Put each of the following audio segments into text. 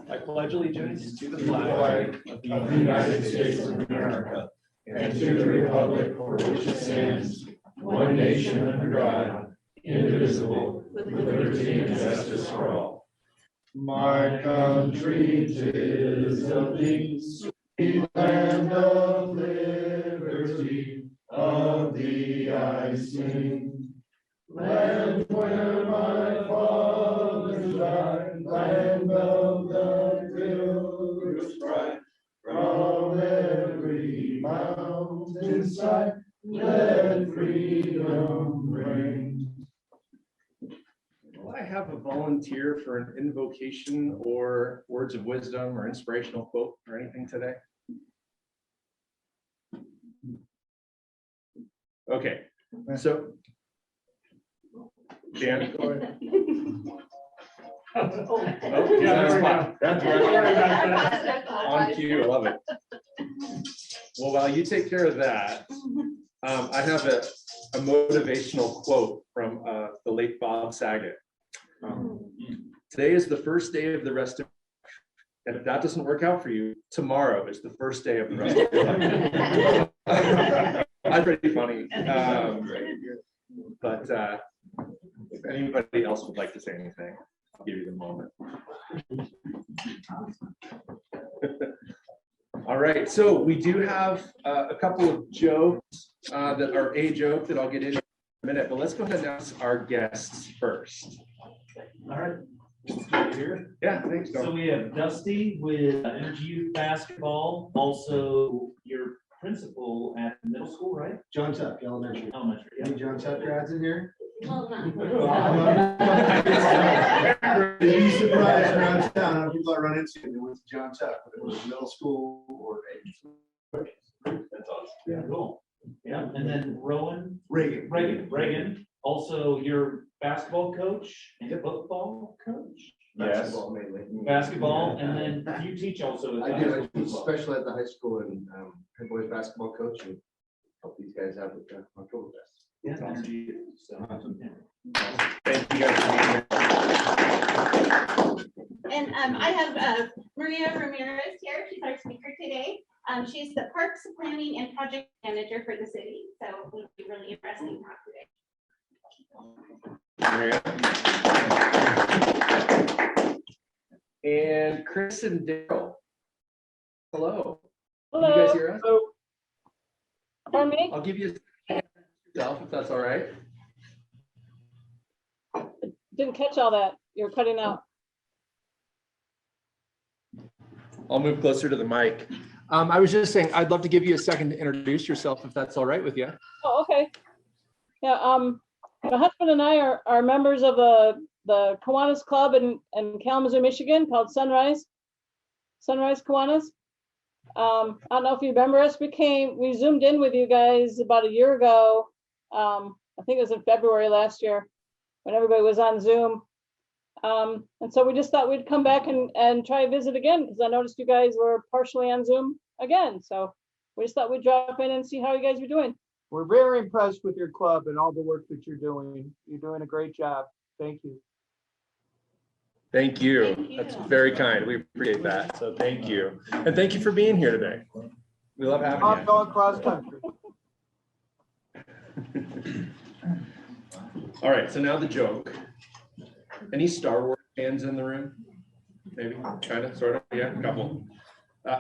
I pledge allegiance to the flag of the United States of America and to the republic for which it stands, one nation under God, indivisible, with liberty and justice for all. My country 'tis of thee, sweet land of liberty, of thee I sing. Land where my fathers died, land of the Pilgrim's pride, from every mountainside, let freedom ring. Will I have a volunteer for an invocation or words of wisdom or inspirational quote or anything today? Okay, so Dan, go ahead. Oh, yeah, that's right. On cue, I love it. Well, while you take care of that, I have a motivational quote from the late Bob Saget. Today is the first day of the rest of, and if that doesn't work out for you, tomorrow is the first day of the rest of your life. That's pretty funny. But if anybody else would like to say anything, I'll give you the moment. All right, so we do have a couple of jokes that are a joke that I'll get into in a minute, but let's go ahead and ask our guests first. All right. Here. Yeah, thanks. So we have Dusty with Energy Youth Basketball, also your principal at the middle school, right? John Tuck, elementary. Elementary. Any John Tuck grads in here? Well, You'd be surprised around town how people I run into who went to John Tuck, whether it was middle school or That's awesome. Yeah. Cool. Yeah, and then Rowan. Reagan. Also your basketball coach and football coach. Basketball mainly. Basketball, and then you teach also. I do. I teach special at the high school and head boys basketball coach and help these guys out with the Oktoberfest. Yeah, Energy. So, Thank you guys for being here. and I have Maria Ramirez here. She's our speaker today. She's the Parks Planning and Project Manager for the city. So it'll be really interesting talk today. And Chris and Daryl. Hello. Hello. Can you guys hear us? Hello. Pardon me? I'll give you a second yourself if that's all right. Didn't catch all that. You're cutting out. I'll move closer to the mic. I was just saying, I'd love to give you a second to introduce yourself if that's all right with you. Oh, okay. Yeah. My husband and I are members of the Kiwanis Club in Kalamazoo, Michigan, called Sunrise Kiwanis. I don't know if you remember us. We zoomed in with you guys about a year ago. I think it was in February last year when everybody was on Zoom. And so we just thought we'd come back and try to visit again because I noticed you guys were partially on Zoom again. So we just thought we'd drop in and see how you guys were doing. We're very impressed with your club and all the work that you're doing. You're doing a great job. Thank you. Thank you. Thank you. That's very kind. We appreciate that. So thank you. And thank you for being here today. We love having I'm you. going cross country. All right, so now the joke. Any Star Wars fans in the room? Maybe, kind of, sort of, yeah, a couple.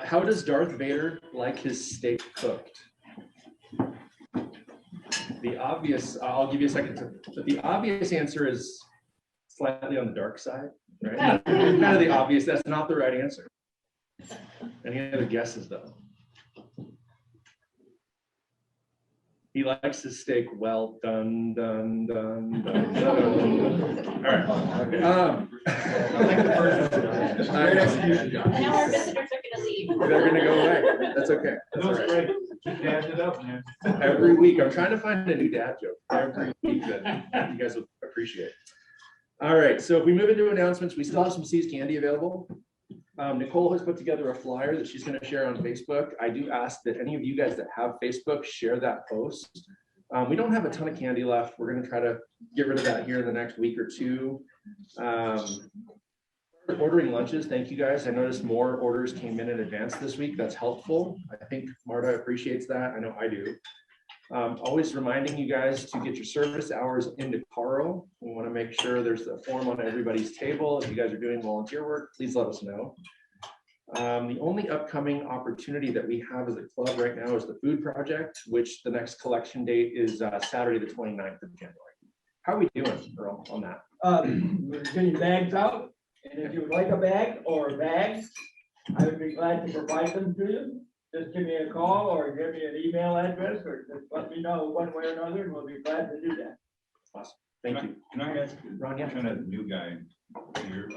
How does Darth Vader like his steak cooked? The obvious, I'll give you a second, but the obvious answer is slightly on the dark side, right? Kind of the obvious, that's not the right answer. Any other guesses though? He likes his steak well done, done. All right. I like the first one. And now our visitors are going to leave. They're gonna go away. That's okay. That's all right. Keep dadding it up, man. Every week, I'm trying to find a new dad joke every week that you guys will appreciate. All right, so if we move into announcements, we still have some Seas candy available. Nicole has put together a flyer that she's going to share on Facebook. I do ask that any of you guys that have Facebook share that post We don't have a ton of candy left. We're gonna try to get rid of that here in the next week or two. Ordering lunches, thank you guys. I noticed more orders came in advance this week. That's helpful. I think Marta appreciates that. I know I do. Always reminding you guys to get your service hours into Carl. We want to make sure there's a form on everybody's table. If you guys are doing volunteer work, please let us know. The only upcoming opportunity that we have as a club right now is the food project, which the next collection date is Saturday, the 29th of January. How are we doing, Earl, on that? We're getting bags out, and if you would like a bag or bags, I would be glad to provide them to you. Just give me a call or give me an email address, or just let me know one way or another, and we'll be glad to do that. Awesome. Thank you. Can I ask, Ron, yeah. I'm kind of a new guy here.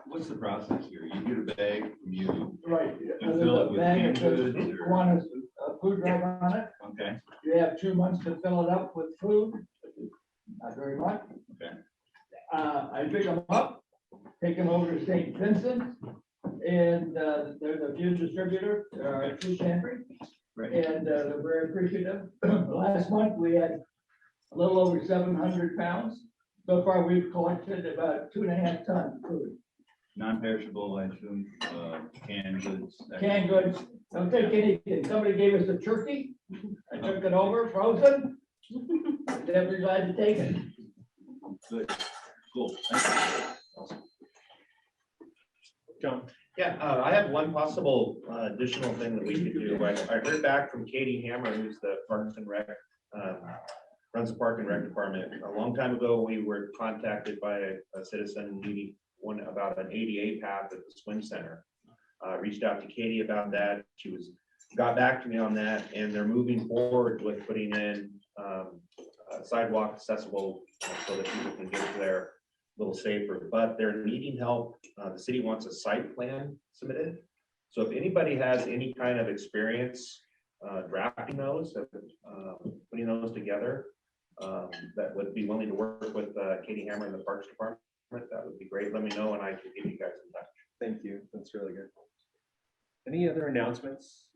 What's the process here? You get a bag from you, Right. You fill it with canned goods or- Want a food drive on it? okay? You have 2 months to fill it up with food. Not very much. Okay. I pick them up, take them over to St. Vincent, and there's a food distributor, food pantry, Right. and they're very appreciative. Last month, we had a little over 700 pounds. So far, we've collected about 2.5 tons of food. Non-perishable, I assume, canned goods. that- Canned goods, don't take anything. Somebody gave us a turkey. I took it over, frozen. They're glad to take it. Good, cool. Thank you. John. Yeah, I have one possible additional thing that we could do. I heard back from Katie Hammer, who's the Parks and Rec, runs the Park and Rec Department. A long time ago, we were contacted by a citizen needing one about an ADA path at the swim center. Reached out to Katie about that. She got back to me on that, and they're moving forward with putting in sidewalk accessible so that people can get there a little safer, but they're needing help. The city wants a site plan submitted. So if anybody has any kind of experience drafting those, putting those together, that would be willing to work with Katie Hammer in the Parks Department, that would be great. Let me know and I can get you guys in touch. Thank you. That's really good. Any other announcements?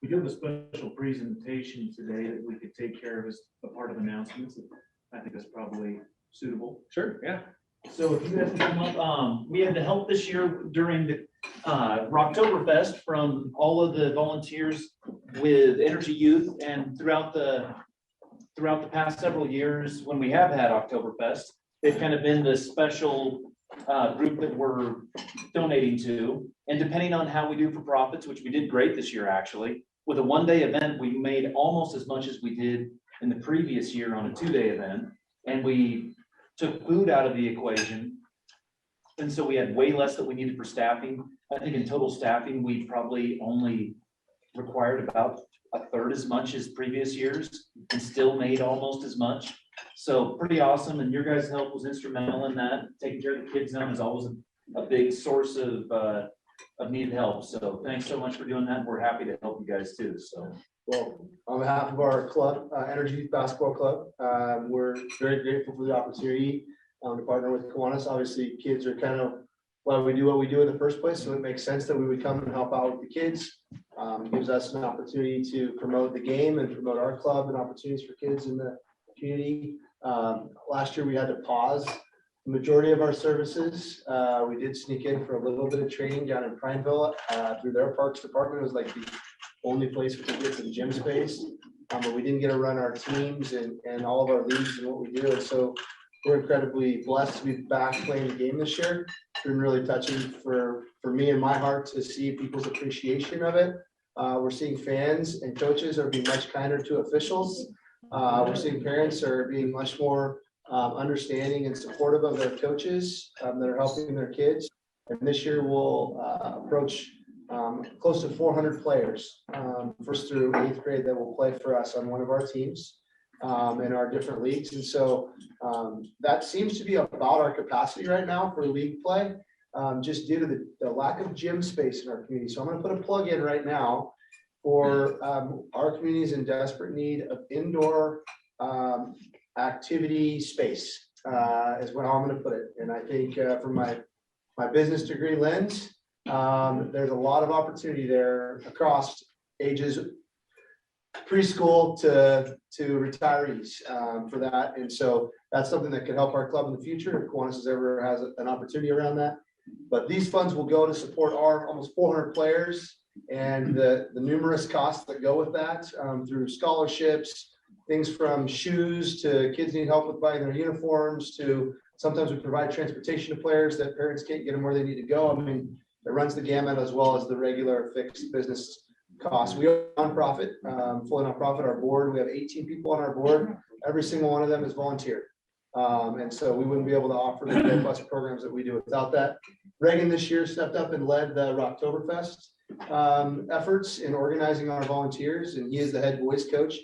We do have a special presentation today that we could take care of as a part of announcements. I think that's probably suitable. Sure, yeah. So if you guys can come up, we had the help this year during the Rocktoberfest from all of the volunteers with Energy Youth, and throughout the past several years when we have had Oktoberfest, they've kind of been the special group that we're donating to. And depending on how we do for profits, which we did great this year actually, with a one-day event, we made almost as much as we did in the previous year on a two-day event. And we took food out of the equation. And so we had way less that we needed for staffing. I think in total staffing, we probably only required about a third as much as previous years and still made almost as much. So pretty awesome. And your guys' help was instrumental in that. Taking care of the kids zone is always a big source of needed help. So thanks so much for doing that. We're happy to help you guys too. So. Well, on behalf of our club, Energy Youth Basketball Club, we're very grateful for the opportunity to partner with Kiwanis. Obviously, kids are kind of why we do what we do in the first place, so it makes sense that we would come and help out with the kids. It gives us an opportunity to promote the game and promote our club and opportunities for kids in the community. Last year, we had to pause the majority of our services. We did sneak in for a little bit of training down in Prineville through their parks department. It was like the only place we could get some gym space, but we didn't get to run our teams and all of our leagues and what we do. And so we're incredibly blessed to be back playing the game this year. It's been really touching for me and my heart to see people's appreciation of it. We're seeing fans and coaches are being much kinder to officials. We're seeing parents are being much more understanding and supportive of their coaches that are helping their kids. And this year we'll approach close to 400 players, first through 8th grade, that will play for us on one of our teams in our different leagues. And so that seems to be about our capacity right now for league play, just due to the lack of gym space in our community. So I'm going to put a plug in right now for our community is in desperate need of indoor activity space, is what I'm going to put it. And I think from my business degree lens, there's a lot of opportunity there across ages preschool to retirees for that. And so that's something that could help our club in the future if Kiwanis ever has an opportunity around that. But these funds will go to support our almost 400 players and the numerous costs that go with that through scholarships, things from shoes to kids need help with buying their uniforms to sometimes we provide transportation to players that parents can't get them where they need to go. I mean, it runs the gamut as well as the regular fixed business costs. We are a nonprofit, fully nonprofit. Our board, we have 18 people on our board. Every single one of them is volunteer. And so we wouldn't be able to offer the robust programs that we do without that. Reagan this year stepped up and led the Rocktoberfest efforts in organizing our volunteers, and he is the head boys coach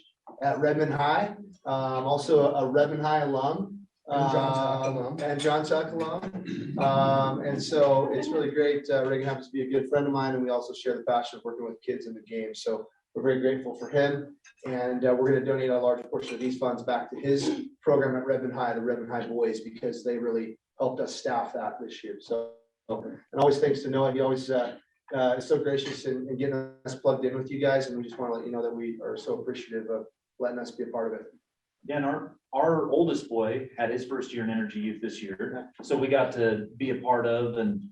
at Redmond High, also a Redmond High alum. And John Tuck alum. And so it's really great. Reagan happens to be a good friend of mine, and we also share the passion of working with kids in the game. So we're very grateful for him. And we're going to donate a large portion of these funds back to his program at Redmond High, the Redmond High Boys, because they really helped us staff that this year. So, and always thanks to Noah. He always is so gracious in getting us plugged in with you guys. And we just want to let you know that we are so appreciative of letting us be a part of it. Yeah, and our oldest boy had his first year in Energy Youth this year, so we got to be a part of and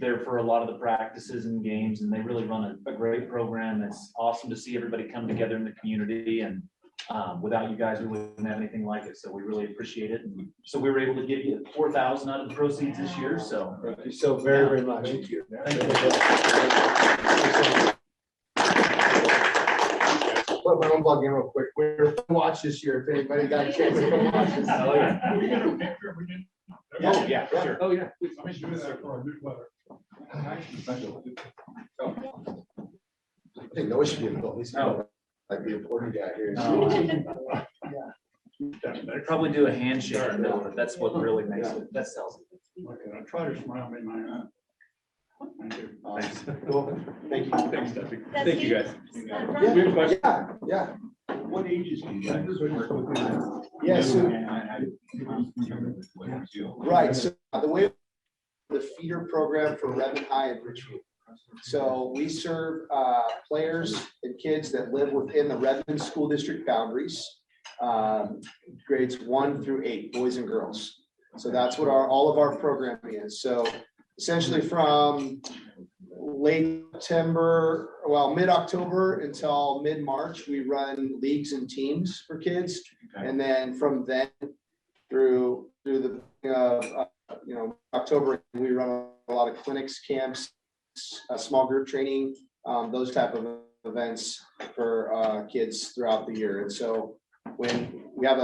there for a lot of the practices and games, and they really run a great program. It's awesome to see everybody come together in the community, and without you guys, we wouldn't have anything like it. So we really appreciate it. And so we were able to give you $4,000 out of the proceeds this year. So thank you so very, very much. Thank you. Put my own plug in real quick. We're watch this year. If anybody got a chance to come watch this. Oh, yeah. We get a picture, we can. Oh, yeah, sure. Oh, yeah. Let me do that for our newsletter. I think Noah should be involved. He's like the important guy here. I'd probably do a handshake, no, but that's what really makes it, that sells it. Okay, I try to smile in my eye. Thank you. Cool. Thank you. Thanks, Duffy. That's Thank you, you. guys. We Uh, have a question. Yeah. What ages do you guys work with? Yeah, so right. So the way the feeder program for Redmond High and Richfield. So we serve players and kids that live within the Redmond School District boundaries, grades 1 through 8, boys and girls. So that's what all of our programming is. So essentially from late September, well, mid-October until mid-March, we run leagues and teams for kids. Okay. And then from then through the October, we run a lot of clinics, camps, small group training, those type of events for kids throughout the year. And so when we're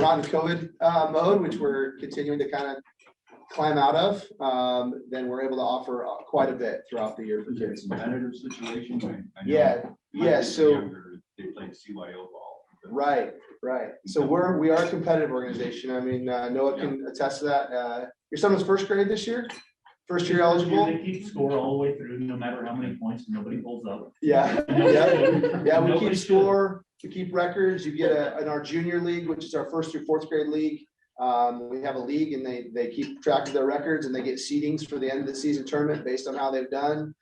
not in COVID mode, which we're continuing to kind of climb out of, then we're able to offer quite a bit throughout the year for kids. Competitive situation. Yeah. So they played CYO ball. Right. So we are a competitive organization. I mean, Noah can attest to that. Your son was first grade this year? First year eligible? They keep score all the way through, no matter how many points, nobody pulls up. Yeah. We keep score, we keep records. You get in our junior league, which is our 1st through 4th grade league. We have a league and they keep track of their records and they get seedings for the end of the season tournament based on how they've done.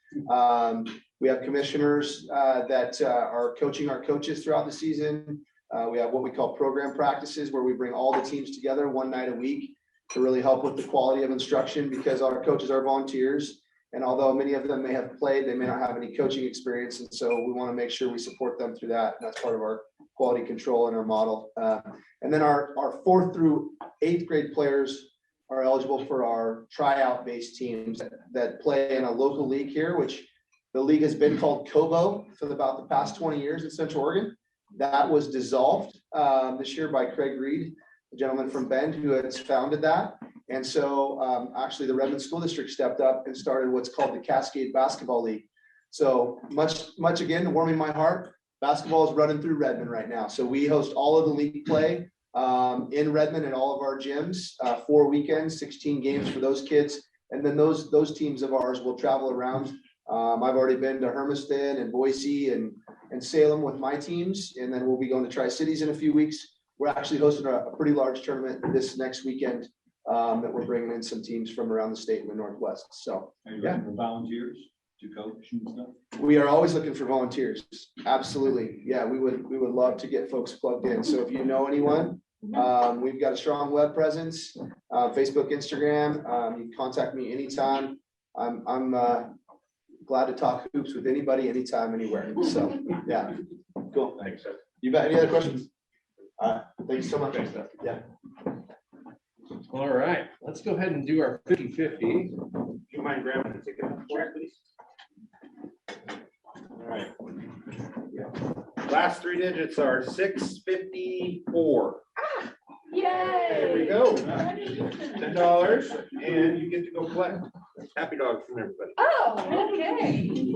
We have commissioners that are coaching our coaches throughout the season. We have what we call program practices where we bring all the teams together one night a week to really help with the quality of instruction, because our coaches are volunteers. And although many of them may have played, they may not have any coaching experience. And so we want to make sure we support them through that. And that's part of our quality control and our model. And then our 4th through 8th grade players are eligible for our tryout based teams that play in a local league here, which the league has been called COBO for about the past 20 years in Central Oregon. That was dissolved this year by Craig Reed, a gentleman from Bend who has founded that. And so actually the Redmond School District stepped up and started what's called the Cascade Basketball League. So much again, warming my heart, basketball is running through Redmond right now. So we host all of the league play in Redmond and all of our gyms, 4 weekends, 16 games for those kids. And then those teams of ours will travel around. I've already been to Hermiston and Boise and Salem with my teams. And then we'll be going to Tri-Cities in a few weeks. We're actually hosting a pretty large tournament this next weekend that we're bringing in some teams from around the state in the Northwest. So, yeah. Volunteers? to coach and stuff? We are always looking for volunteers. Absolutely. Yeah, we would love to get folks plugged in. So if you know anyone, we've got a strong web presence, Facebook, Instagram. You can contact me anytime. I'm glad to talk hoops with anybody, anytime, anywhere. So, yeah, cool. Thanks, Seth. You got any other questions? Thank you so much. Thanks, Seth. Yeah. All right, let's go ahead and do our 50-50. Do you mind grabbing the ticket for it, please? All right. Last three digits are 654. There we Yay. go. $10, and you get to go collect happy dogs from everybody. Oh, okay.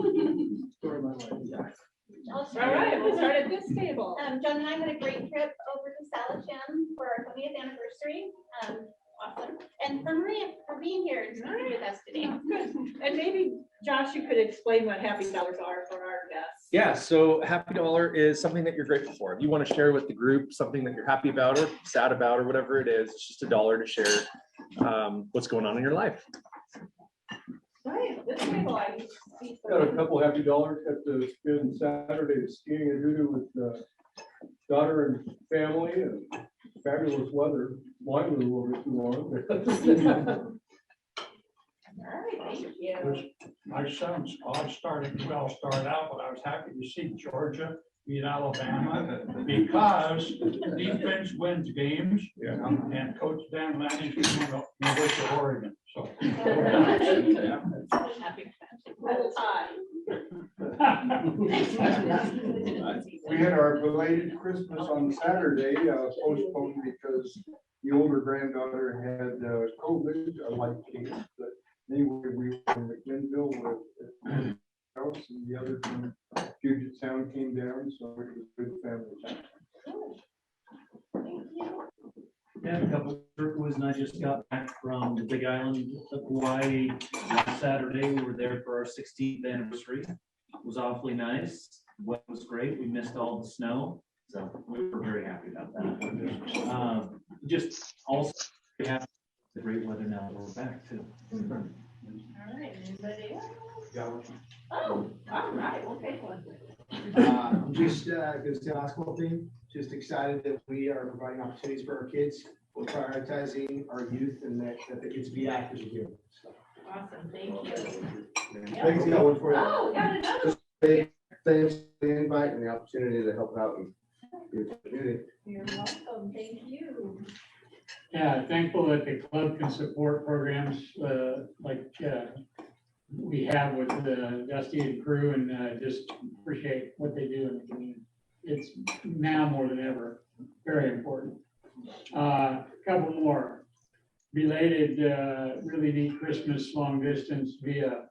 All right, we'll start at this table. John and I had a great trip over to Salichan for our 20th anniversary. Awesome. And for Maria, for being here and speaking with us today. Good. And maybe, Josh, you could explain what happy dollars are for our guests. Yeah, so happy dollar is something that you're grateful for. If you want to share with the group something that you're happy about or sad about or whatever it is, it's just $1 to share what's going on in your life. Right, this table I see. Got a couple happy dollars at the spin Saturday skiing and doo with daughter and family and fabulous weather. Mine was a little bit too long. All right, thank you. My son's college started out, but I was happy to see Georgia beat Alabama because defense wins games. Yeah. And Coach Dan Lanning is going to University of Oregon, so. Happy. Little tie. We had our belated Christmas on Saturday, postponed because the older granddaughter had COVID, a light case, but anyway, we were in McMinnville with house and the other from Puget Sound came down, so it was a good family time. Yeah, a couple of was and I just got back from the Big Island of Hawaii last Saturday. We were there for our 16th anniversary. It was awfully nice. Weather was great. We missed all the snow, so we were very happy about that. Just also happy the great weather now that we're back too. All right, anybody else? Oh, all right, we'll take one. Just goes to basketball team. Just excited that we are providing opportunities for our kids. We're prioritizing our youth and that they get to be active again. Awesome, thank you. Thanks, got one for you. Oh, got another. Thanks for the invite and the opportunity to help out in the community. You're welcome, thank you. Yeah, thankful that the club can support programs like we have with Dusty and crew, and just appreciate what they do in the community. It's now more than ever, very important. Couple more. Belated, really neat Christmas long distance via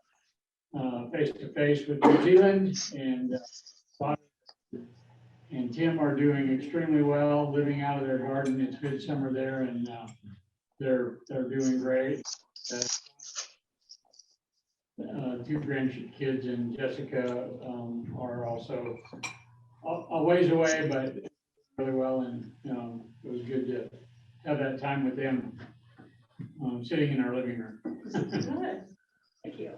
face-to-face with New Zealand, and Tim are doing extremely well, living out of their garden. It's good summer there, and they're doing great. Two grandkids and Jessica are also a ways away, but really well, and it was good to have that time with them, sitting in our living room. Good, thank you.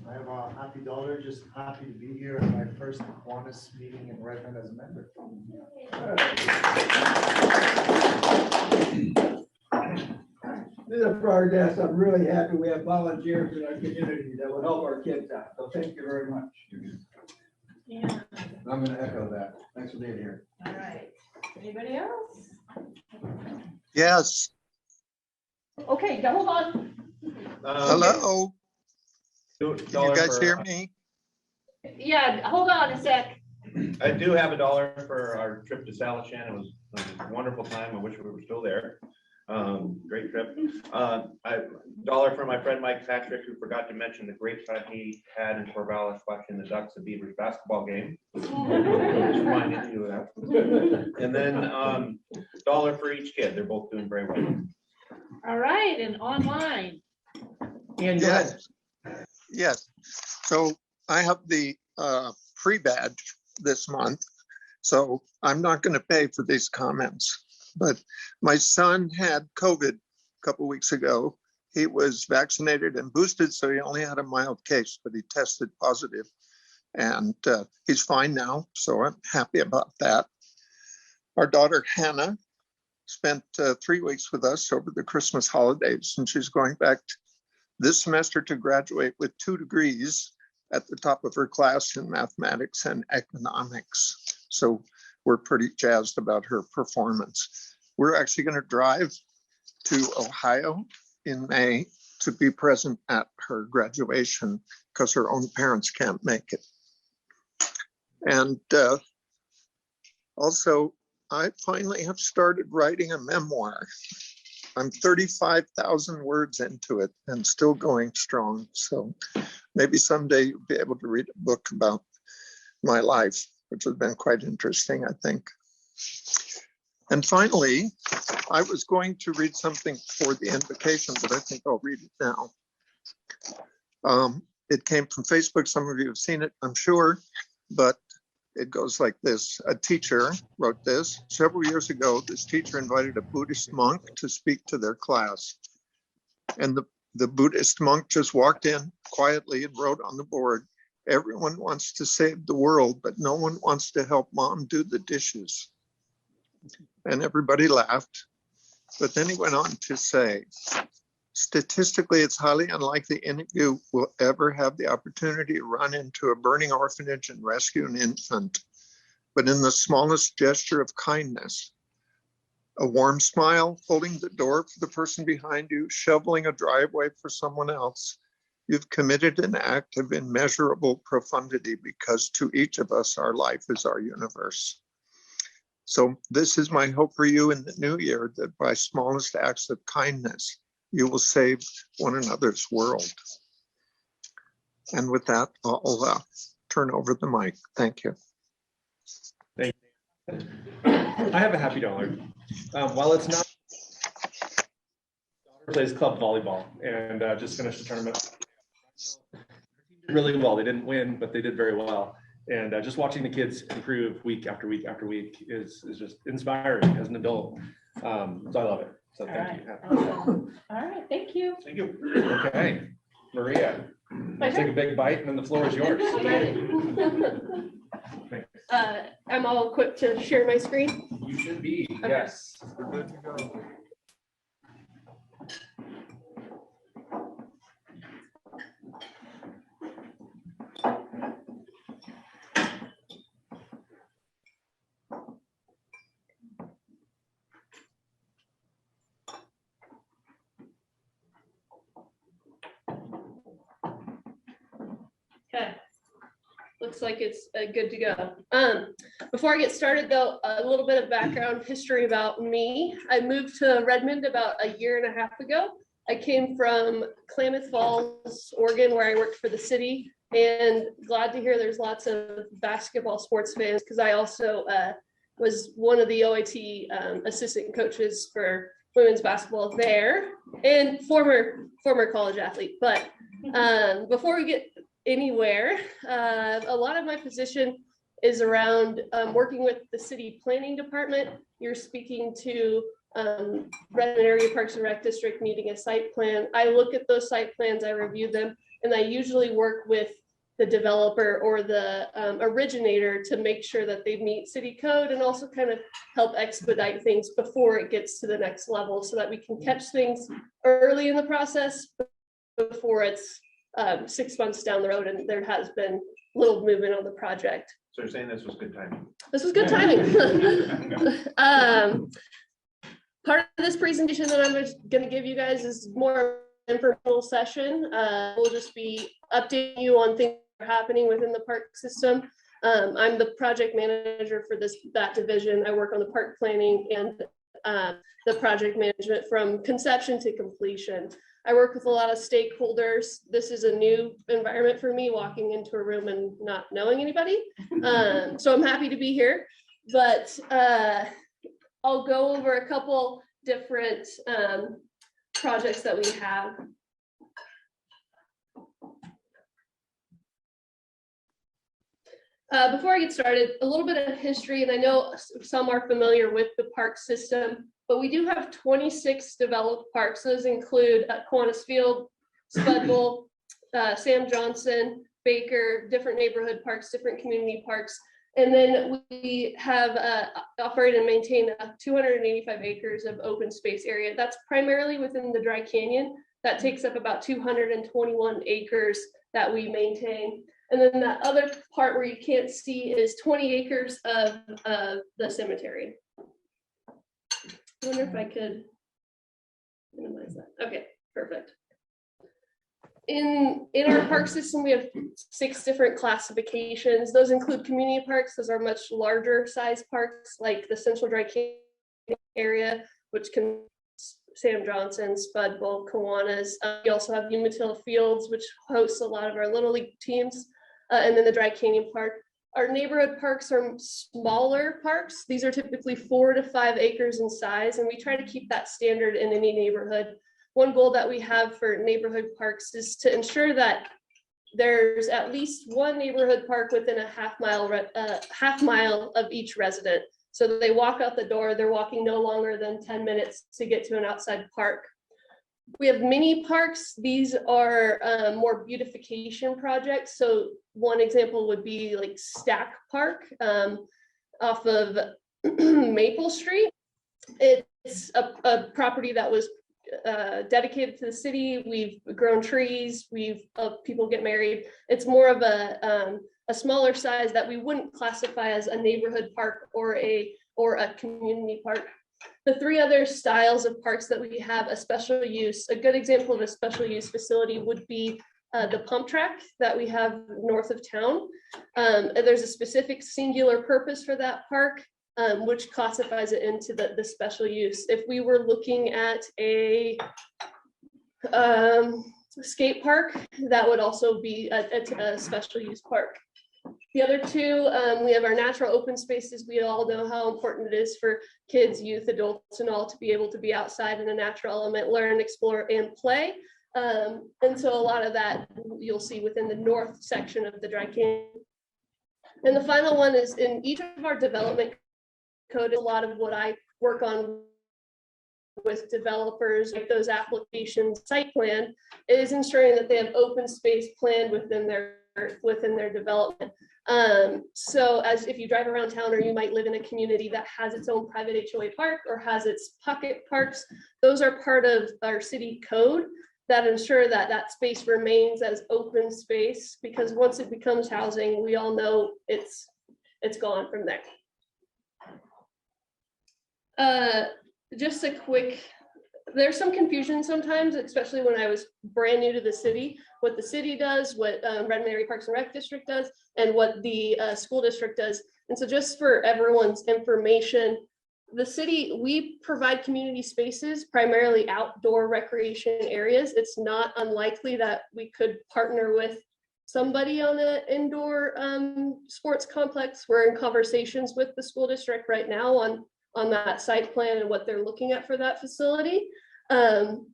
I have a happy dollar, just happy to be here at my first Kiwanis meeting in Redmond as a member. For our guests, I'm really happy we have volunteers in our community that will help our kids out. So thank you very much. Yeah, I'm gonna echo that. Thanks for being here. all right. Anybody else? Yes, Okay, now hold on. hello. Can you guys hear me? Yeah, hold on a sec. I do have $1 for our trip to Salichan. It was a wonderful time. I wish we were still there. Great trip. $1 for my friend Mike Patrick, who forgot to mention the great time he had in Corvallis watching the Ducks and Beavers basketball game. Just reminded you of that. And then $1 for each kid. They're both doing very well. All right, and online. And go ahead. Yes. So I have the pre-badge this month, so I'm not going to pay for these comments. But my son had COVID a couple weeks ago, He was vaccinated and boosted, so he only had a mild case, but he tested positive. And he's fine now, so I'm happy about that. Our daughter Hannah spent 3 weeks with us over the Christmas holidays, and she's going back this semester to graduate with 2 degrees at the top of her class in mathematics and economics. So we're pretty jazzed about her performance. We're actually going to drive to Ohio in May to be present at her graduation because her own parents can't make it. And also, I finally have started writing a memoir. I'm 35,000 words into it and still going strong. So maybe someday you'll be able to read a book about my life, which has been quite interesting, I think. And finally, I was going to read something for the invocation, but I think I'll read it now. It came from Facebook. Some of you have seen it, I'm sure, but it goes like this. A teacher wrote this. Several years ago, this teacher invited a Buddhist monk to speak to their class. And the Buddhist monk just walked in quietly and wrote on the board, "Everyone wants to save the world, but no one wants to help mom do the dishes." And everybody laughed. But then he went on to say, statistically, it's highly unlikely any of you will ever have the opportunity to run into a burning orphanage and rescue an infant. But in the smallest gesture of kindness, a warm smile, holding the door for the person behind you, shoveling a driveway for someone else, you've committed an act of immeasurable profundity, because to each of us, our life is our universe. So this is my hope for you in the new year, that by smallest acts of kindness, you will save one another's world. And with that, I'll turn over the mic. Thank you. Thank you. I have a happy dollar. While it's not, daughter plays club volleyball and just finished the tournament. Really well. They didn't win, but they did very well. And just watching the kids improve week after week after week is just inspiring as an adult. So I love it. So thank you. Awesome. All right, thank you. Thank you. Okay, Maria, take a big bite and then the floor is yours. I'm all equipped to share my screen. You should be, Okay. yes. We're good to go. Okay. Looks like it's good to go. Before I get started though, a little bit of background history about me. I moved to Redmond about a year and a half ago. I came from Klamath Falls, Oregon, where I worked for the city, and glad to hear there's lots of basketball sports fans, because I also was one of the OIT assistant coaches for women's basketball there, and former college athlete. But before we get anywhere, a lot of my position is around working with the city planning department. You're speaking to Redmond Area Parks and Rec District needing a site plan. I look at those site plans, I review them, and I usually work with the developer or the originator to make sure that they meet city code, and also kind of help expedite things before it gets to the next level, so that we can catch things early in the process before it's 6 months down the road and there has been little movement on the project. So you're saying this was good timing? This was good timing. Part of this presentation that I'm going to give you guys is more informational session. We'll just be updating you on things that are happening within the park system. I'm the project manager for that division. I work on the park planning and the project management from conception to completion. I work with a lot of stakeholders. This is a new environment for me, walking into a room and not knowing anybody. So I'm happy to be here, but I'll go over a couple different projects that we have. Before I get started, a little bit of history, and I know some are familiar with the park system, but we do have 26 developed parks. Those include Kiwanis Field, Spudville, Sam Johnson, Baker, different neighborhood parks, different community parks. And then we have operated and maintained 285 acres of open space area. That's primarily within the Dry Canyon. That takes up about 221 acres that we maintain. And then that other part where you can't see is 20 acres of the cemetery. I wonder if I could minimize that. Okay, perfect. In our park system, we have 6 different classifications. Those include community parks. Those are much larger size parks, like the Central Dry Canyon area, which can Sam Johnson, Spudville, Kiwanis. We also have Umatilla Fields, which hosts a lot of our Little League teams, and then the Dry Canyon Park. Our neighborhood parks are smaller parks. These are typically 4 to 5 acres in size, and we try to keep that standard in any neighborhood. One goal that we have for neighborhood parks is to ensure that there's at least one neighborhood park within a half mile of each resident. So that they walk out the door, they're walking no longer than 10 minutes to get to an outside park. We have mini parks. These are more beautification projects. So one example would be like Stack Park off of Maple Street. It's a property that was dedicated to the city. We've grown trees. We've people get married. It's more of a smaller size that we wouldn't classify as a neighborhood park or a community park. The 3 other styles of parks that we have a special use, a good example of a special use facility would be the pump track that we have north of town. There's a specific singular purpose for that park, which classifies it into the special use. If we were looking at a skate park, that would also be a special use park. The other 2, we have our natural open spaces. We all know how important it is for kids, youth, adults, and all to be able to be outside in a natural element, learn, explore, and play. And so a lot of that you'll see within the north section of the Dry Canyon. And the final one is in each of our development code. A lot of what I work on with developers, like those applications site plan, is ensuring that they have open space planned within their development. So as if you drive around town, or you might live in a community that has its own private HOA park or has its pocket parks, those are part of our city code that ensure that that space remains as open space, because once it becomes housing, we all know it's gone from there. Just a quick, there's some confusion sometimes, especially when I was brand new to the city, what the city does, what Redmond Area Parks and Rec District does, and what the school district does. And so just for everyone's information, the city, we provide community spaces, primarily outdoor recreation areas. It's not unlikely that we could partner with somebody on an indoor sports complex. We're in conversations with the school district right now on that site plan and what they're looking at for that facility. An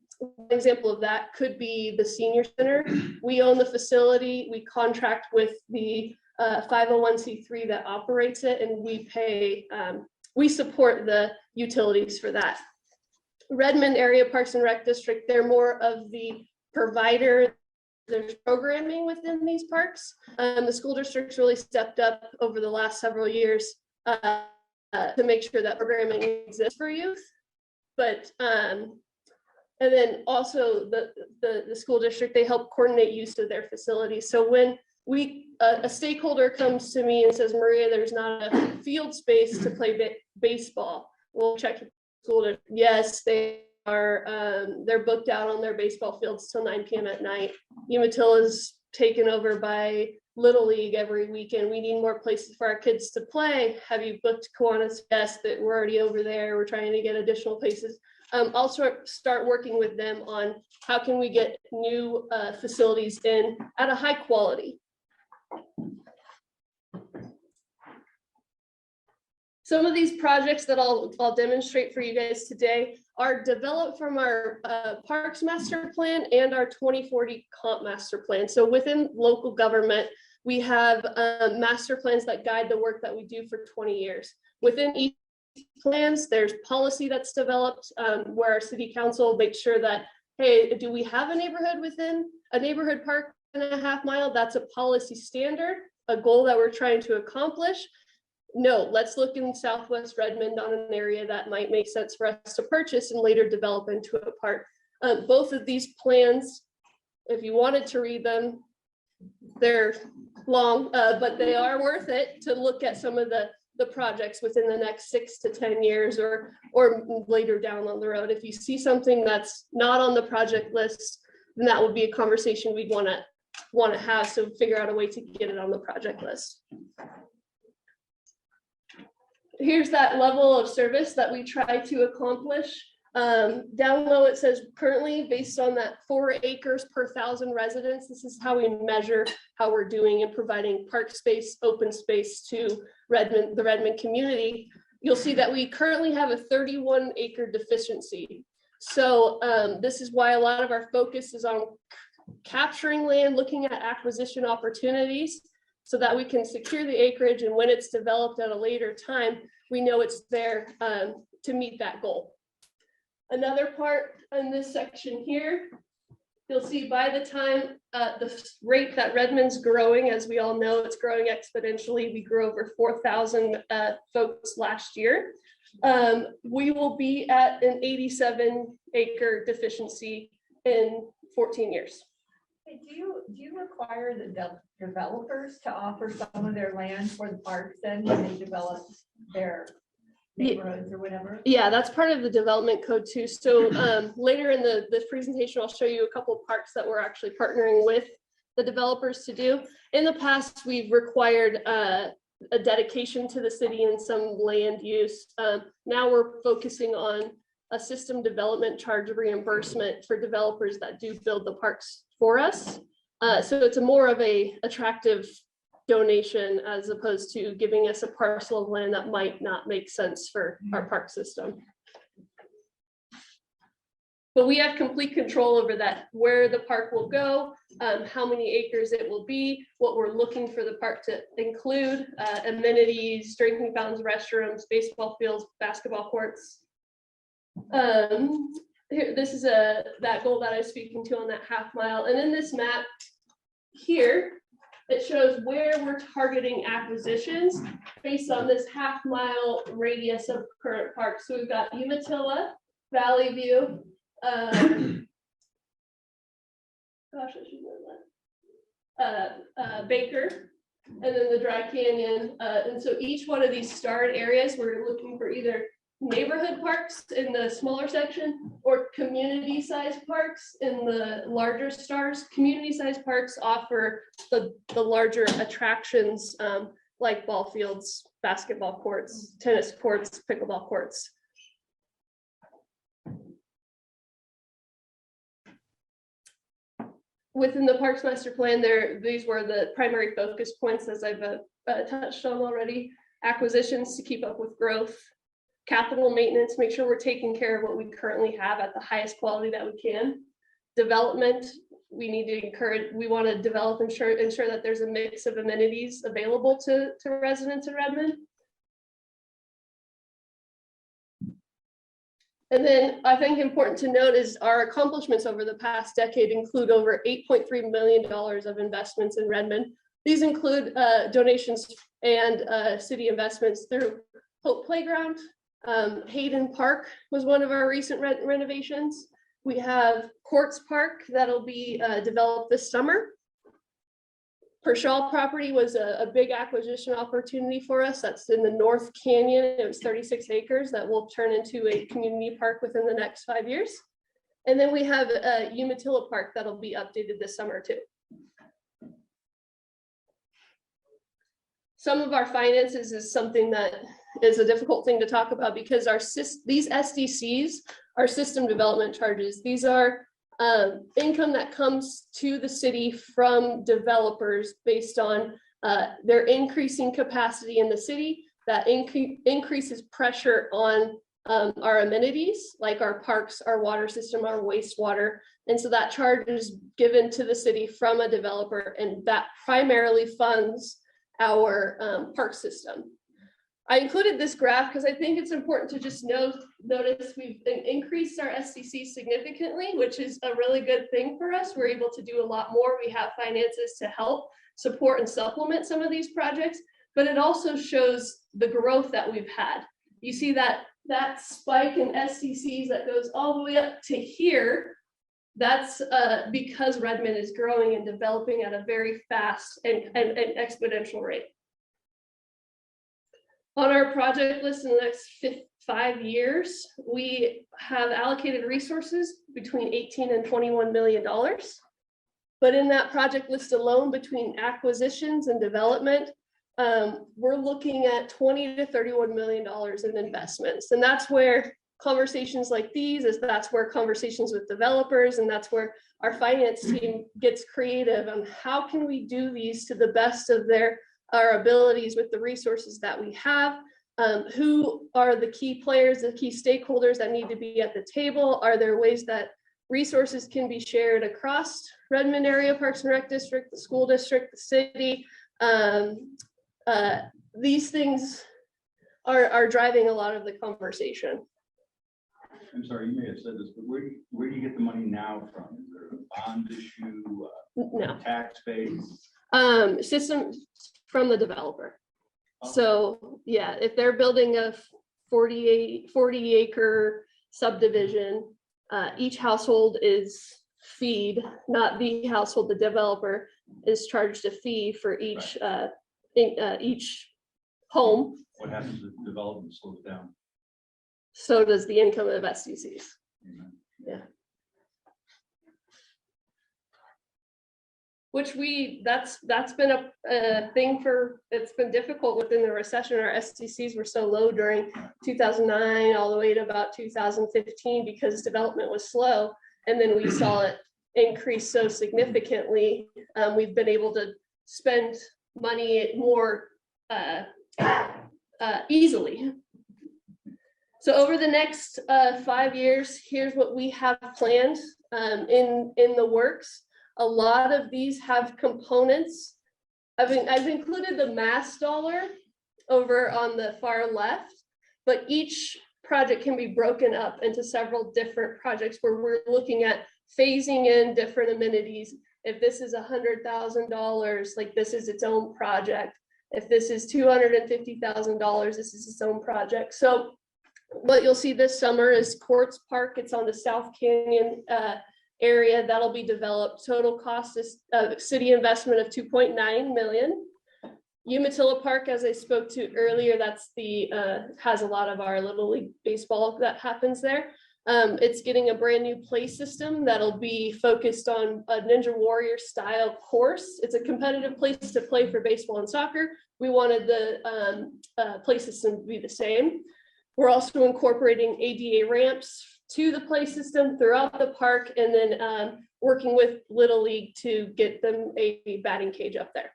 example of that could be the senior center. We own the facility. We contract with the 501c3 that operates it, and we pay, we support the utilities for that. Redmond Area Parks and Rec District, they're more of the provider. There's programming within these parks. The school district's really stepped up over the last several years to make sure that programming exists for youth. But and then also the school district, they help coordinate use of their facilities. So when a stakeholder comes to me and says, Maria, there's not a field space to play baseball, we'll check with the school district. Yes, they are. They're booked out on their baseball fields till 9 p.m. at night. Umatilla is taken over by Little League every weekend. We need more places for our kids to play. Have you booked Kiwanis? Yes, that we're already over there. We're trying to get additional places. I'll start working with them on how can we get new facilities in at a high quality. Some of these projects that I'll demonstrate for you guys today are developed from our Parks Master Plan and our 2040 Comp Master Plan. So within local government, We have master plans that guide the work that we do for 20 years. Within each plans, there's policy that's developed where our city council makes sure that, hey, do we have a neighborhood within a neighborhood park and a half mile? That's a policy standard, a goal that we're trying to accomplish. No, let's look in Southwest Redmond on an area that might make sense for us to purchase and later develop into a park. Both of these plans, if you wanted to read them, they're long, but they are worth it to look at some of the projects within the next 6 to 10 years or later down on the road. If you see something that's not on the project list, then that would be a conversation we'd want to have, so figure out a way to get it on the project list. Here's that level of service that we try to accomplish. Down low, it says currently based on that 4 acres per 1,000 residents, this is how we measure how we're doing in providing park space, open space to Redmond, the Redmond community. You'll see that we currently have a 31 acre deficiency. So this is why a lot of our focus is on capturing land, looking at acquisition opportunities so that we can secure the acreage, and when it's developed at a later time, we know it's there to meet that goal. Another part in this section here, you'll see by the time the rate that Redmond's growing, as we all know, it's growing exponentially. We grew over 4,000 folks last year. We will be at an 87 acre deficiency in 14 years. Hey, do you require the developers to offer some of their land for the parks then when they develop their neighborhoods or whatever? Yeah, that's part of the development code too. So later in this presentation, I'll show you a couple of parks that we're actually partnering with the developers to do. In the past, we've required a dedication to the city and some land use. Now we're focusing on a system development charge reimbursement for developers that do build the parks for us. So it's a more of a attractive donation as opposed to giving us a parcel of land that might not make sense for our park system. But we have complete control over that, where the park will go, how many acres it will be, what we're looking for the park to include, amenities, drinking fountains, restrooms, baseball fields, basketball courts. Here, this is that goal that I was speaking to on that half mile. And in this map here, it shows where we're targeting acquisitions based on this half mile radius of current parks. So we've got Umatilla, Valley View, gosh, I should know that. Baker, and then the Dry Canyon. And so each one of these starred areas, we're looking for either neighborhood parks in the smaller section or community-sized parks in the larger stars. Community-sized parks offer the larger attractions like ball fields, basketball courts, tennis courts, pickleball courts. Within the Parks Master Plan, these were the primary focus points, as I've touched on already. Acquisitions to keep up with growth, capital maintenance, make sure we're taking care of what we currently have at the highest quality that we can. Development, we need to encourage, we want to develop, ensure that there's a mix of amenities available to residents in Redmond. And then I think important to note is our accomplishments over the past decade include over $8.3 million of investments in Redmond. These include donations and city investments through Hope Playground. Hayden Park was one of our recent renovations. We have Courts Park that'll be developed this summer. Pershaw property was a big acquisition opportunity for us. That's in the North Canyon. It was 36 acres that will turn into a community park within the next 5 years. And then we have Umatilla Park that'll be updated this summer too. Some of our finances is something that is a difficult thing to talk about because these SDCs are system development charges. These are income that comes to the city from developers based on their increasing capacity in the city that increases pressure on our amenities, like our parks, our water system, our wastewater. And so that charge is given to the city from a developer, and that primarily funds our park system. I included this graph because I think it's important to just notice we've increased our SCC significantly, which is a really good thing for us. We're able to do a lot more. We have finances to help support and supplement some of these projects, but it also shows the growth that we've had. You see that spike in SCCs that goes all the way up to here. That's because Redmond is growing and developing at a very fast and exponential rate. On our project list in the next 5 years, we have allocated resources between $18 and $21 million. But in that project list alone, between acquisitions and development, we're looking at $20 to $31 million in investments. And that's where conversations like these that's where conversations with developers, and that's where our finance team gets creative on how can we do these to the best of our abilities with the resources that we have. Who are the key players, the key stakeholders that need to be at the table? Are there ways that resources can be shared across Redmond area Parks and Rec District, the school district, the city? These things are driving a lot of the conversation. I'm sorry, you may have said this, but where do you get the money now from? Is there a bond issue, No. tax base? System from the developer. So yeah, if they're building a 40 acre subdivision, each household is feed, not the household. The developer is charged a fee for each home. What happens if development slows down? So does the income of SCCs. Yeah. Which that's been a thing it's been difficult within the recession. Our SCCs were so low during 2009 all the way to about 2015 because development was slow. And then we saw it increase so significantly. We've been able to spend money more easily. So over the next 5 years, here's what we have planned in the works. A lot of these have components. I've included the mass dollar over on the far left, but each project can be broken up into several different projects where we're looking at phasing in different amenities. If this is $100,000, like this is its own project. If this is $250,000, this is its own project. So what you'll see this summer is Courts Park. It's on the South Canyon area that'll be developed. Total cost is city investment of $2.9 million. Umatilla Park, as I spoke to earlier, that's has a lot of our Little League baseball that happens there. It's getting a brand new play system that'll be focused on a Ninja Warrior style course. It's a competitive place to play for baseball and soccer. We wanted the play system to be the same. We're also incorporating ADA ramps to the play system throughout the park, and then working with Little League to get them a batting cage up there.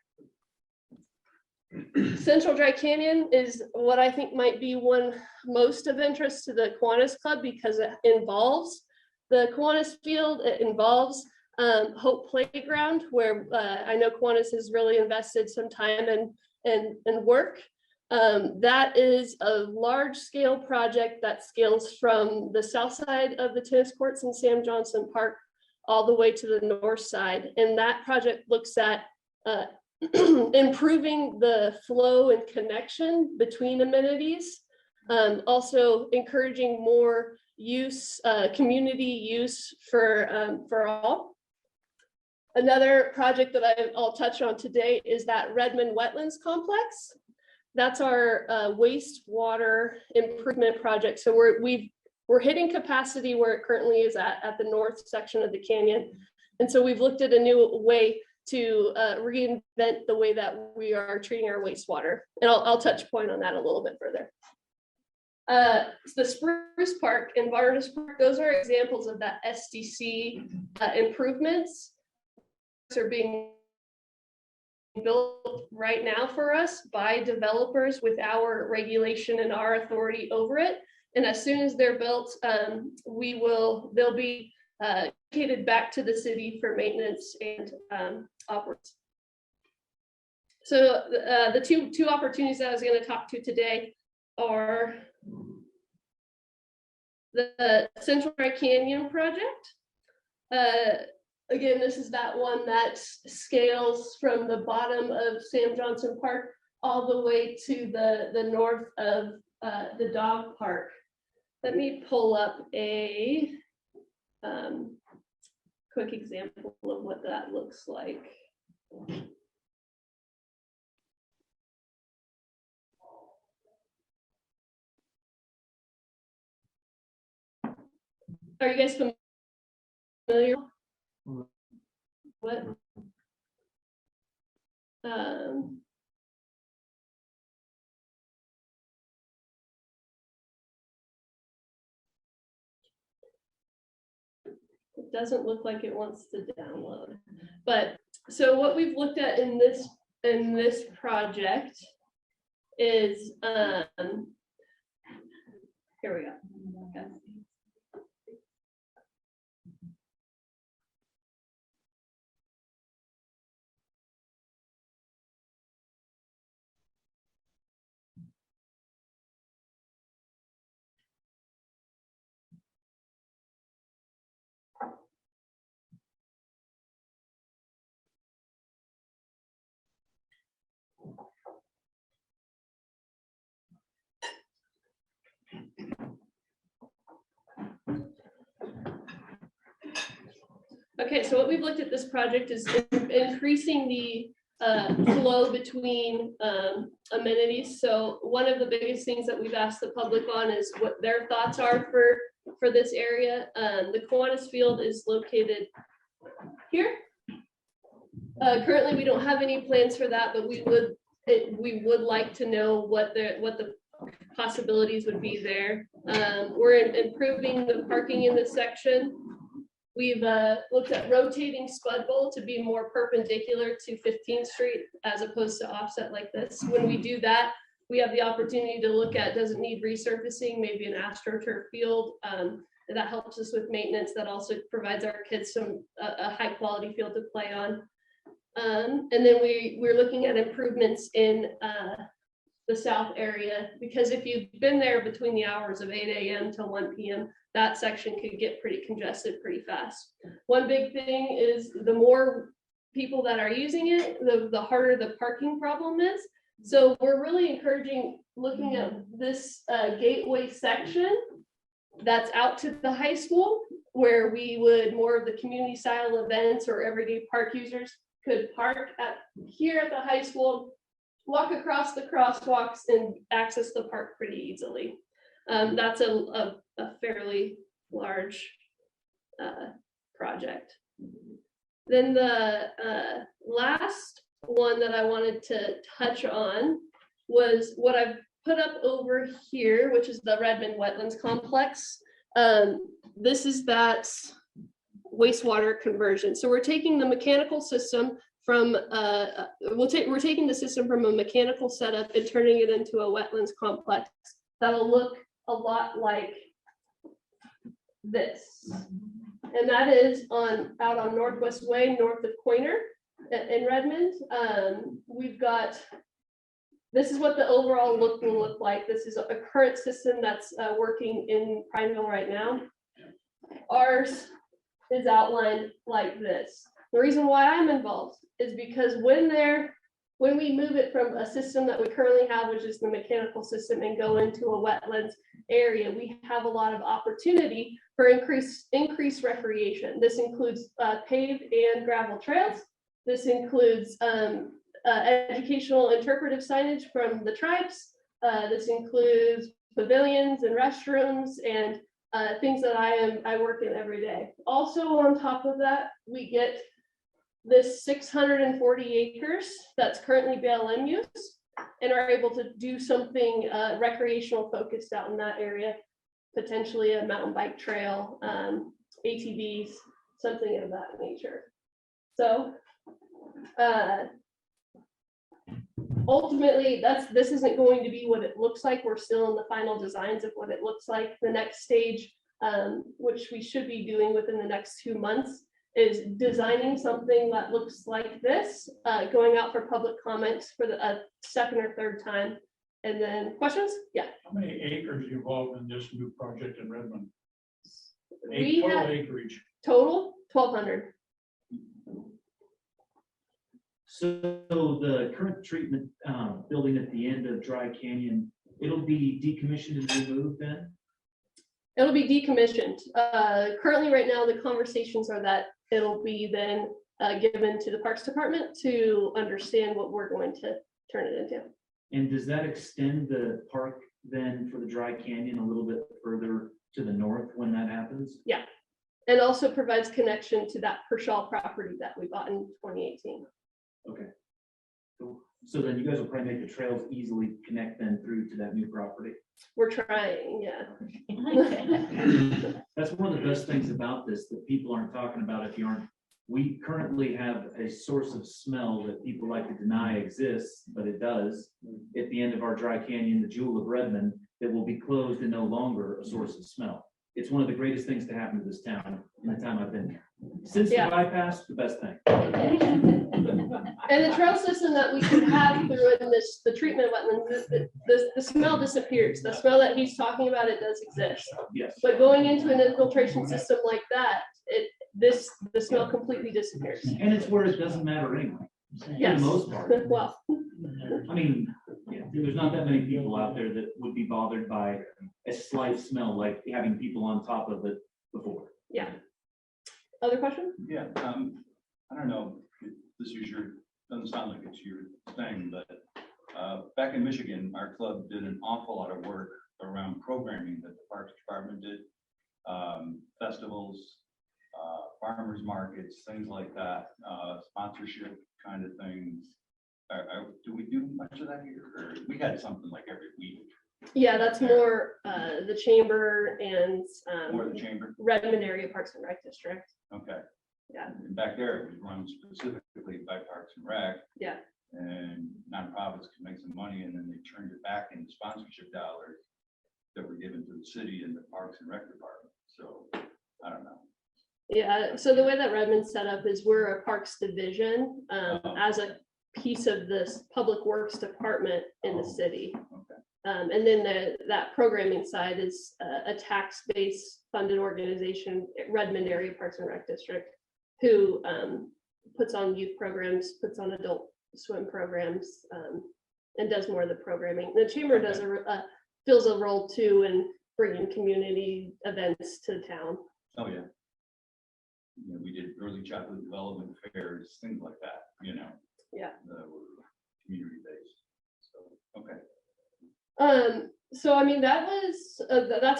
Central Dry Canyon is what I think might be one most of interest to the Kiwanis Club because it involves the Kiwanis field. It involves Hope Playground, where I know Kiwanis has really invested some time and work. That is a large scale project that scales from the south side of the tennis courts in Sam Johnson Park all the way to the north side. And that project looks at improving the flow and connection between amenities, also encouraging more use, community use for all. Another project that I'll touch on today is that Redmond Wetlands Complex. That's our wastewater improvement project. So we're hitting capacity where it currently is at the north section of the canyon. And so we've looked at a new way to reinvent the way that we are treating our wastewater. And I'll touch point on that a little bit further. The Spruce Park and Barnardus Park, those are examples of that SDC improvements are being built right now for us by developers with our regulation and our authority over it. And as soon as they're built, they'll be allocated back to the city for maintenance and operations. So the two opportunities that I was going to talk to today are the Central Canyon project. Again, this is that one that scales from the bottom of Sam Johnson Park all the way to the north of the dog park. Let me pull up a quick example of what that looks like. Are you guys familiar? What? It doesn't look like it wants to download. But so what we've looked at in this project is here we go. Okay. Okay, so what we've looked at this project is increasing the flow between amenities. So one of the biggest things that we've asked the public on is what their thoughts are for this area. The Kiwanis field is located here. Currently, we don't have any plans for that, but we would like to know what the possibilities would be there. We're improving the parking in this section. We've looked at rotating Spud Bowl to be more perpendicular to 15th Street as opposed to offset like this. When we do that, we have the opportunity to look at, does it need resurfacing, maybe an AstroTurf field. That helps us with maintenance. That also provides our kids a high quality field to play on. And then we're looking at improvements in the south area, because if you've been there between the hours of 8 a.m. till 1 p.m., that section could get pretty congested pretty fast. One big thing is the more people that are using it, the harder the parking problem is. So we're really encouraging looking at this gateway section that's out to the high school, where we would more of the community style events or everyday park users could park here at the high school, walk across the crosswalks and access the park pretty easily. That's a fairly large project. Then the last one that I wanted to touch on was what I've put up over here, which is the Redmond Wetlands Complex. This is that wastewater conversion. So we're taking the mechanical system from we're taking the system from a mechanical setup and turning it into a wetlands complex that'll look a lot like this. And that is out on Northwest Way, north of Coiner in Redmond. We've got, this is what the overall look will look like. This is a current system that's working in Prineville right now. Ours is outlined like this. The reason why I'm involved is because when we move it from a system that we currently have, which is the mechanical system, and go into a wetlands area, we have a lot of opportunity for increased recreation. This includes paved and gravel trails. This includes educational interpretive signage from the tribes. This includes pavilions and restrooms and things that I work in every day. Also on top of that, we get this 640 acres that's currently BLM use and are able to do something recreational focused out in that area, potentially a mountain bike trail, ATVs, something of that nature. So ultimately, this isn't going to be what it looks like. We're still in the final designs of what it looks like. The next stage, which we should be doing within the next 2 months, is designing something that looks like this, going out for public comments for the second or third time. And then questions? Yeah. How many acres involved in this new project in Redmond? We Total have acreage. total 1,200. So the current treatment building at the end of Dry Canyon, it'll be decommissioned and removed then? It'll be decommissioned. Currently, right now, the conversations are that it'll be then given to the Parks Department to understand what we're going to turn it into. And does that extend the park then for the Dry Canyon a little bit further to the north when that happens? Yeah, and also provides connection to that Pershaw property that we bought in 2018. Okay. Cool. So then you guys will probably make the trails easily connect then through to that new property. We're trying, yeah. That's one of the best things about this that people aren't talking about if you aren't. We currently have a source of smell that people like to deny exists, but it does. At the end of our Dry Canyon, the Jewel of Redmond, that will be closed and no longer a source of smell. It's one of the greatest things to happen to this town in the time I've been here. Since the bypass, the best thing. And the trail system that we can have through in this, the treatment wetland, the smell disappears. The smell that he's talking about, it does exist. Yes. But going into an infiltration system like that, the smell completely disappears. And it's where it doesn't matter anyway. Yes. For the most part. Well, I mean, yeah, there's not that many people out there that would be bothered by a slight smell like having people on top of it before. yeah. Other question? Yeah, I don't know, if this is doesn't sound like it's your thing, but back in Michigan, our club did an awful lot of work around programming that the Parks Department did. Festivals, farmers markets, things like that, sponsorship kind of things. Do we do much of that here? Or we had something like every week. Yeah, that's more the chamber and More the chamber? Redmond Area Parks and Rec District. Okay. Yeah. And back there, it was run specifically by Parks and Rec. Yeah. And nonprofits could make some money, and then they turned it back into sponsorship dollars that were given to the city and the Parks and Rec Department. So I don't know. Yeah, so the way that Redmond's set up is we're a parks division as a piece of this public works department in the city. Okay. And then that programming side is a tax-based funded organization, Redmond Area Parks and Rec District, who puts on youth programs, puts on adult swim programs, and does more of the programming. The chamber does fills a role too in bringing community events to town. Oh, yeah. You know, we did early childhood development fairs, things like that, you know. Yeah. That were community based. So, okay. So I mean, that's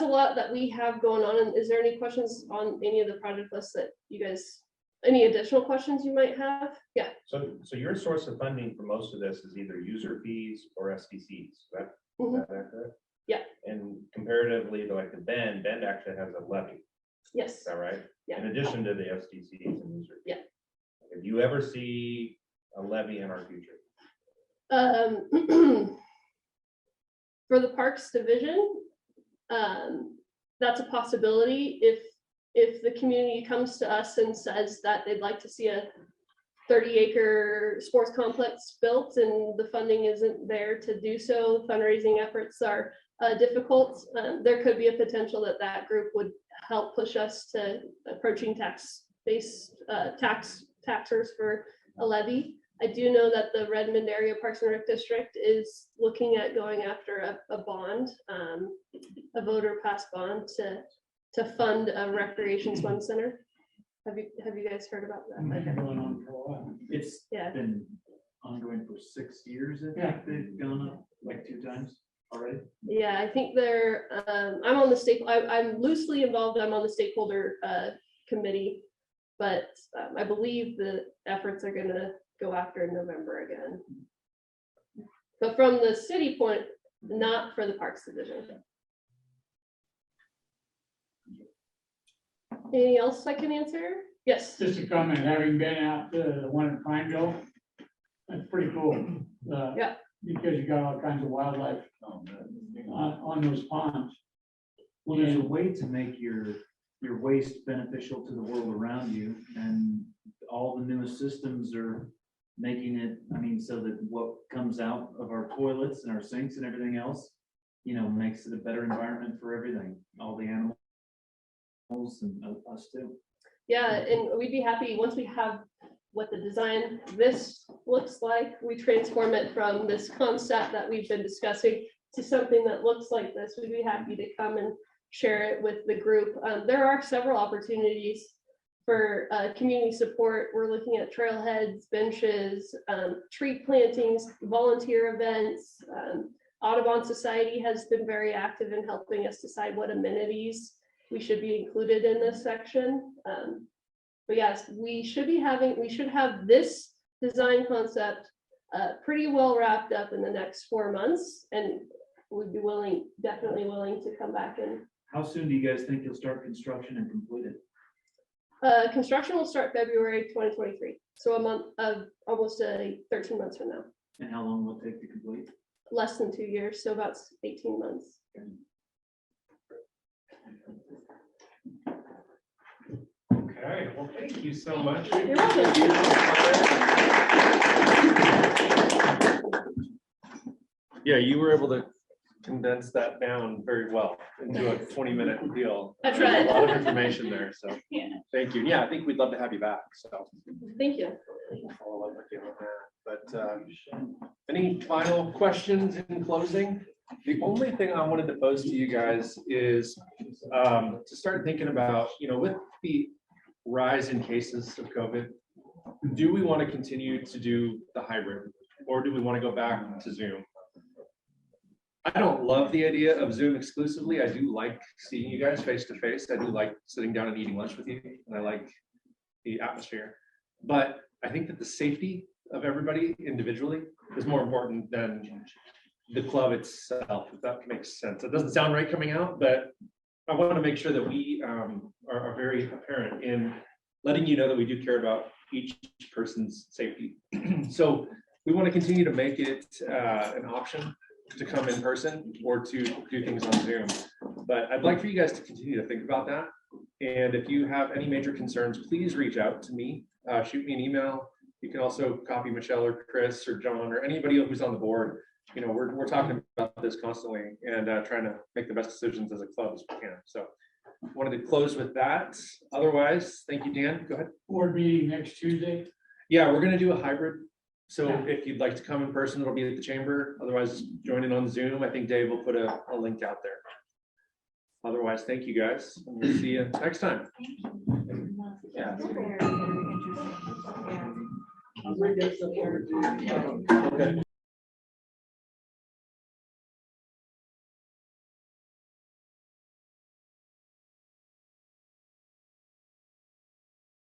a lot that we have going on. And is there any questions on any of the project lists that you guys, any additional questions you might have? Yeah. So your source of funding for most of this is either user fees or SDCs, is that accurate? Yeah. And comparatively to like the Bend actually has a levy. Yes. Is that right? Yeah. In addition to the SDCs and user fees. Yeah. If you ever see a levy in our future? For the Parks Division, that's a possibility. If the community comes to us and says that they'd like to see a 30-acre sports complex built and the funding isn't there to do so, fundraising efforts are difficult, there could be a potential that group would help push us to approaching taxers for a levy. I do know that the Redmond Area Parks and Rec District is looking at going after a bond, a voter pass bond to fund a recreation swim center. Have you guys heard about that? Okay. Going on for a while. It's been ongoing for 6 years. I think they've gone up like 2 times already. Yeah, I think they're. I'm on the I'm loosely involved. I'm on the stakeholder committee, but I believe the efforts are going to go after in November again. But from the city point, not for the Parks Division. Anything else I can answer? Yes. Just a comment, having been out to the one in Pineville, That's pretty cool. Yeah. Because you got all kinds of wildlife on those ponds. Well, there's a way to make your waste beneficial to the world around you, and all the newest systems are making it, I mean, so that what comes out of our toilets and our sinks and everything else, you know, makes it a better environment for everything, all the animals and us too. Yeah, and we'd be happy, once we have what the design this looks like, we transform it from this concept that we've been discussing to something that looks like this. We'd be happy to come and share it with the group. There are several opportunities for community support. We're looking at trailheads, benches, tree plantings, volunteer events. Audubon Society has been very active in helping us decide what amenities we should be included in this section. But yes, we should have this design concept pretty well wrapped up in the next 4 months, and we'd be definitely willing to come back and. How soon do you guys think you'll start construction and complete it? Construction will start February 2023, so a month of almost 13 months from now. And how long will it take to complete? Less than 2 years, so about 18 months. Okay, well, thank you so much. You're welcome. Yeah, you were able to condense that down very well into a 20-minute deal. That's right. A lot of information there, so Yeah. thank you. Yeah, I think we'd love to have you back, so. Thank you. I'll follow up with you on that. But any final questions in closing? The only thing I wanted to pose to you guys is to start thinking about, you know, with the rise in cases of COVID, do we want to continue to do the hybrid, or do we want to go back to Zoom? I don't love the idea of Zoom exclusively. I do like seeing you guys face to face. I do like sitting down and eating lunch with you, and I like the atmosphere. But I think that the safety of everybody individually is more important than the club itself, if that makes sense. It doesn't sound right coming out, but I want to make sure that we are very apparent in letting you know that we do care about each person's safety. So we want to continue to make it an option to come in person or to do things on Zoom. But I'd like for you guys to continue to think about that. And if you have any major concerns, please reach out to me, shoot me an email. You can also copy Michelle or Chris or John or anybody who's on the board. You know, we're talking about this constantly and trying to make the best decisions as a club as we can. So I wanted to close with that. Otherwise, thank you, Dan. Go ahead. Board meeting next Tuesday. Yeah, we're going to do a hybrid. So if you'd like to come in person, it'll be at the chamber. Otherwise, join in on Zoom. I think Dave will put a link out there. Otherwise, thank you guys. And we'll see you next time. Yeah. Okay.